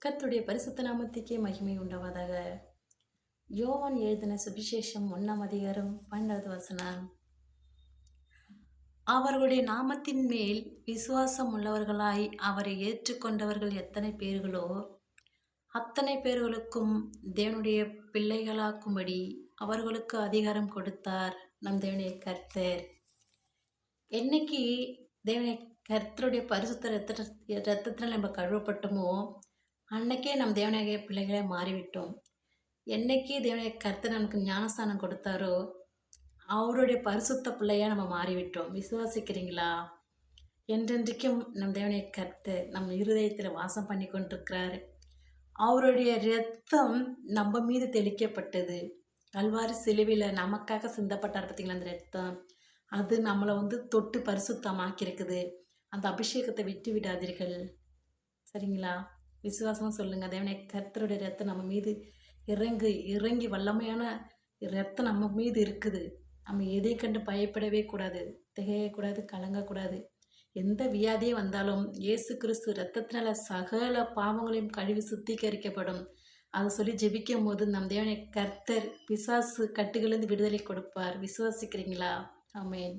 கர்த்தருடைய பரிசுத்த நாமத்துக்கே மகிமை உண்டாவதாக. யோவான் எழுதின சுவிசேஷம் 1ஆம் அதிகாரம் 12வது வசனம். அவர்களுடைய நாமத்தின் மேல் விசுவாசம் உள்ளவர்களாய் அவரை ஏற்றுக்கொண்டவர்கள் எத்தனை பேர்களோ அத்தனை பேர்களுக்கும் தேவனுடைய பிள்ளைகளாக்கும்படி அவர்களுக்கு அதிகாரம் கொடுத்தார் நம் தேவனுடைய கர்த்தர். என்னைக்கு தேவனுடைய கர்த்தருடைய பரிசுத்த ரத்தத்தினால் நம்ம கழுவப்பட்டோமோ அன்னைக்கே நம் தேவனுடைய பிள்ளைகளை மாறிவிட்டோம். என்னைக்கு தேவனுடைய கர்த்தர் நமக்கு ஞானஸ்தானம் கொடுத்தாரோ அவருடைய பரிசுத்த பிள்ளையா நம்ம மாறிவிட்டோம். விசுவாசிக்கிறீங்களா? என்றென்றைக்கும் நம் தேவனுடைய கர்த்தர் நம் இருதயத்தில் வாசம் பண்ணி கொண்டிருக்கிறார். அவருடைய இரத்தம் நம்ம மீது தெளிக்கப்பட்டது. கல்வாரி சிலுவையில் நமக்காக சிந்தப்பட்டார் பார்த்தீங்களா? அந்த ரத்தம் அது நம்மளை தொட்டு பரிசுத்தமாக்கியிருக்குது. அந்த அபிஷேகத்தை விட்டு விடாதீர்கள். சரிங்களா? விசுவாசமாக சொல்லுங்கள். தேவனை கர்த்தருடைய ரத்தம் நம்ம மீது இறங்கி வல்லமையான ரத்தம் நம்ம மீது இருக்குது. நம்ம எதை கண்டு பயப்படவே கூடாது, திகையக்கூடாது, கலங்கக்கூடாது. எந்த வியாதியே வந்தாலும் இயேசு கிறிஸ்து ரத்தத்தினால சகல பாவங்களையும் கழுவி சுத்திகரிக்கப்படும். அதை சொல்லி ஜெபிக்கும் போது நம் தேவனை கர்த்தர் பிசாசு கட்டுகளிலிருந்து விடுதலை கொடுப்பார். விசுவாசிக்கிறீங்களா? ஆமென்.